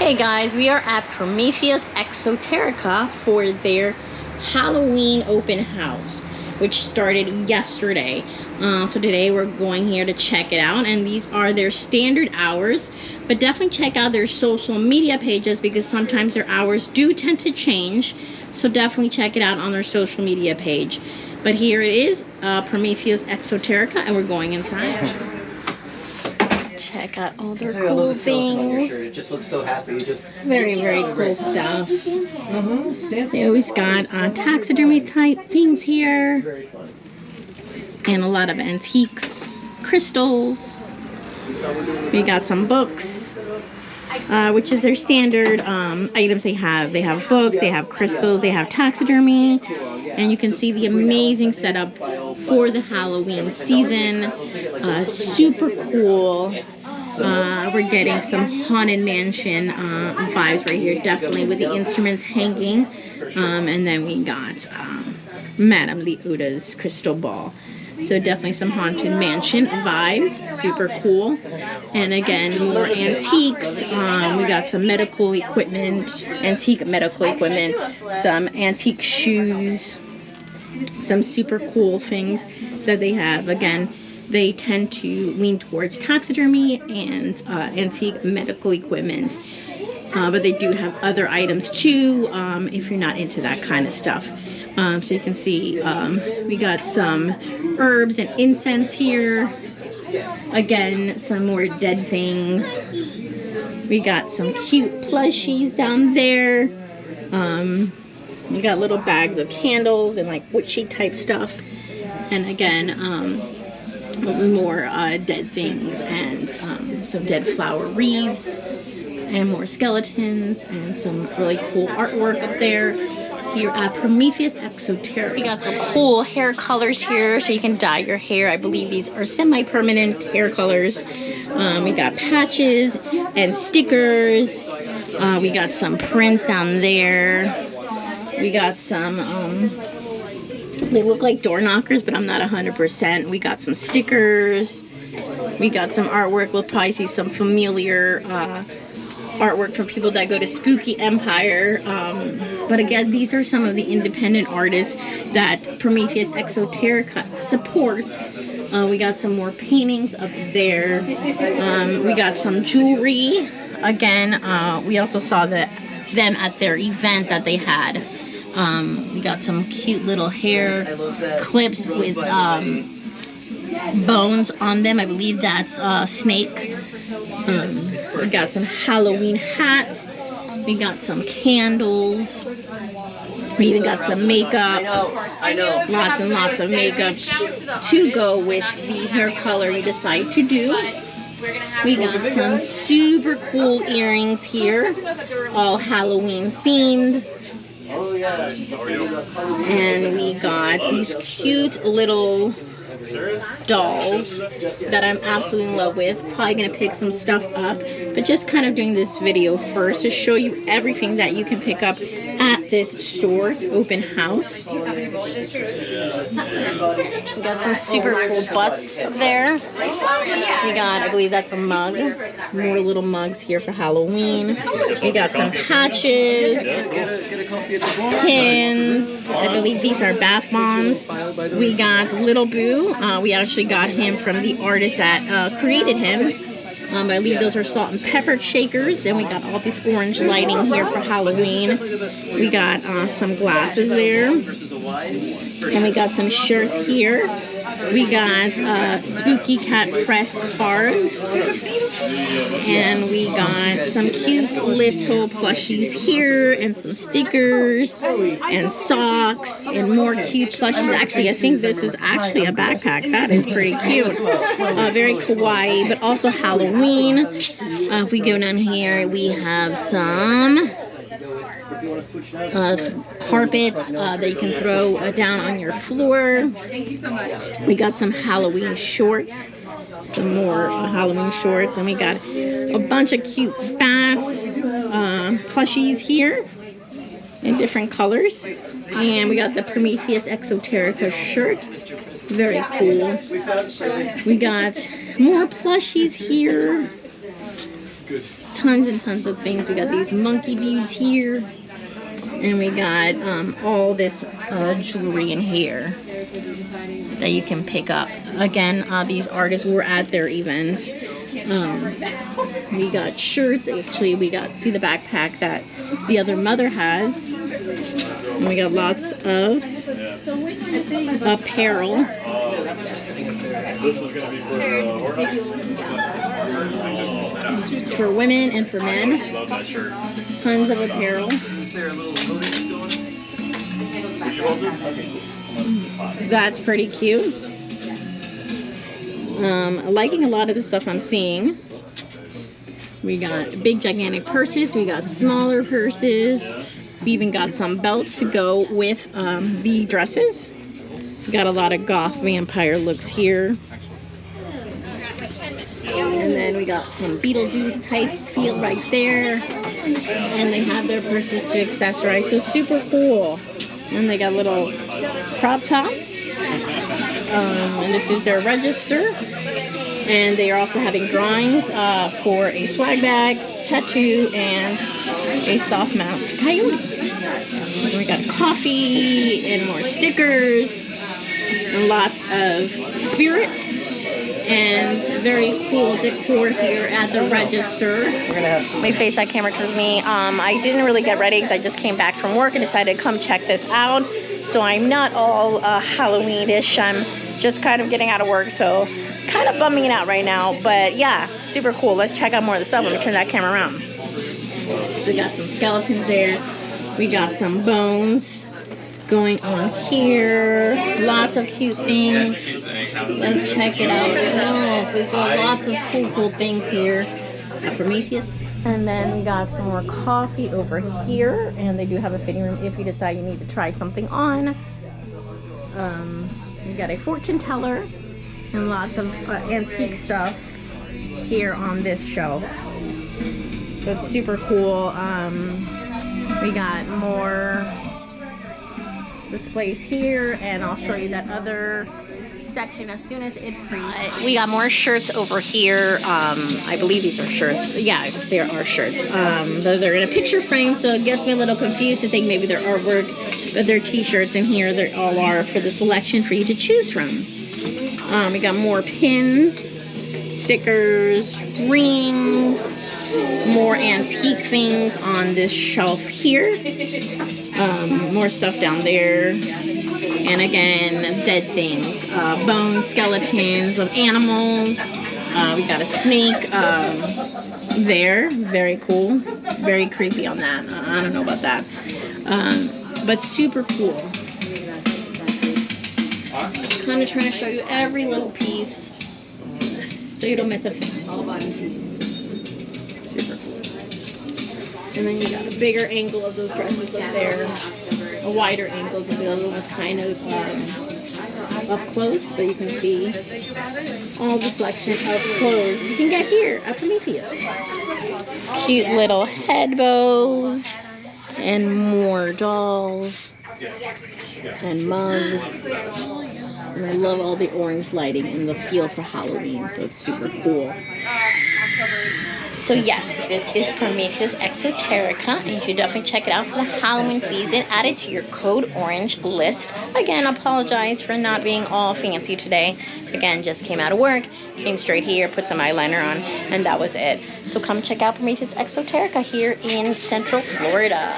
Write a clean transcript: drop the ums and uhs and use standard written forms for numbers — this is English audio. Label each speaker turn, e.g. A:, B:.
A: Hey guys, we are at Prometheus Esoterica for their Halloween open house, which started yesterday. So today we're going here to check it out, and these are their standard hours, but definitely check out their social media pages because sometimes their hours do tend to change. So definitely check it out on their social media page. But here it is, Prometheus Esoterica, and we're going inside. Check out all their cool things.
B: It just looks so happy.
A: Very cool stuff. They always got taxidermy type things here, and a lot of antiques, crystals. We got some books, which is their standard items they have. They have books, they have crystals, they have taxidermy, and you can see the amazing setup for the Halloween season. Super cool. We're getting some Haunted Mansion vibes right here, definitely with the instruments hanging. And then we got Madame Leota's crystal ball. So definitely some Haunted Mansion vibes, super cool. And again, more antiques. We got some medical equipment, antique medical equipment, some antique shoes, some super cool things that they have. Again, they tend to lean towards taxidermy and antique medical equipment. But they do have other items too, if you're not into that kind of stuff. So you can see we got some herbs and incense here. Again, some more dead things. We got some cute plushies down there. We got little bags of candles and like witchy type stuff. And again, more dead things and some dead flower wreaths and more skeletons and some really cool artwork up there here at Prometheus Esoterica. We got some cool hair colors here so you can dye your hair. I believe these are semi-permanent hair colors. We got patches and stickers. We got some prints down there. We got some they look like door knockers, but I'm not 100%. We got some stickers. We got some artwork. We'll probably see some familiar artwork from people that go to Spooky Empire. But again, these are some of the independent artists that Prometheus Esoterica supports. We got some more paintings up there. We got some jewelry. Again, we also saw them at their event that they had. We got some cute little hair clips with bones on them. I believe that's snake. We got some Halloween hats. We got some candles. We even got some makeup. Lots and lots of makeup to go with the hair color you decide to do. We got some super cool earrings here, all Halloween themed. And we got these cute little dolls that I'm absolutely in love with. Probably gonna pick some stuff up, but just kind of doing this video first to show you everything that you can pick up at this store's open house. We got some super cool busts up there. We got, I believe that's a mug. More little mugs here for Halloween. We got some patches, pins. I believe these are bath bombs. We got Little Boo. We actually got him from the artist that created him. I believe those are salt and pepper shakers. And we got all this orange lighting here for Halloween. We got some glasses there. And we got some shirts here. We got Spooky Cat press cards. And we got some cute little plushies here and some stickers and socks and more cute plushies. Actually, I think this is actually a backpack. That is pretty cute. Very kawaii, but also Halloween. If we go down here, we have some carpets that you can throw down on your floor. We got some Halloween shorts, some more Halloween shorts, and we got a bunch of cute bats, plushies here in different colors. And we got the Prometheus Esoterica shirt. Very cool. We got more plushies here. tons and tons of things. We got these monkey dudes here. And we got all this jewelry in here that you can pick up. Again, these artists were at their events. We got shirts. Actually, we got, see the backpack that the other mother has. And we got lots of apparel.
B: This is going to be
A: for women and for men.
B: Love that shirt.
A: Tons of apparel. That's pretty cute. Liking a lot of the stuff I'm seeing. We got big gigantic purses. We got smaller purses. We even got some belts to go with the dresses. We got a lot of goth vampire looks here. And then we got some Beetlejuice type feel right there. And they have their purses to accessorize. So super cool. And they got little crop tops. And this is their register. And they are also having drawings for a swag bag, tattoo, and a soft mount coyote. And we got coffee and more stickers and lots of spirits. And very cool decor here at the register. My face that camera towards me. I didn't really get ready because I just came back from work and decided to come check this out. So I'm not all Halloween-ish. I'm just kind of getting out of work, so kind of bumming out right now. But yeah, super cool. Let's check out more of the stuff. Let me turn that camera around. So we got some skeletons there. We got some bones going on here. Lots of cute things. Let's check it out. Oh, we got lots of cool things here at Prometheus. And then we got some more coffee over here. And they do have a fitting room if you decide you need to try something on. We got a fortune teller and lots of antique stuff here on this shelf. So it's super cool. We got more displays here, and I'll show you that other section as soon as it frees. We got more shirts over here. I believe these are shirts. Yeah, there are shirts. They're in a picture frame, so it gets me a little confused to think maybe they're artwork, but they're t-shirts in here. They all are for the selection for you to choose from. We got more pins, stickers, rings, more antique things on this shelf here. More stuff down there. And again, dead things. Bones, skeletons of animals. We got a snake there. Very cool. Very creepy on that. I don't know about that. But super cool. Kind of trying to show you every little piece so you don't miss a thing. All about super cool. And then you got a bigger angle of those dresses up there, a wider angle because the other one was kind of up close, but you can see all the selection of clothes you can get here at Prometheus. Cute little head bows and more dolls and mugs. And I love all the orange lighting and the feel for Halloween, so it's super cool. So yes, this is Prometheus Esoterica, and you should definitely check it out for the Halloween season. Add it to your Code Orange list. Again, apologize for not being all fancy today. Again, just came out of work, came straight here, put some eyeliner on, and that was it. So come check out Prometheus Esoterica here in Central Florida.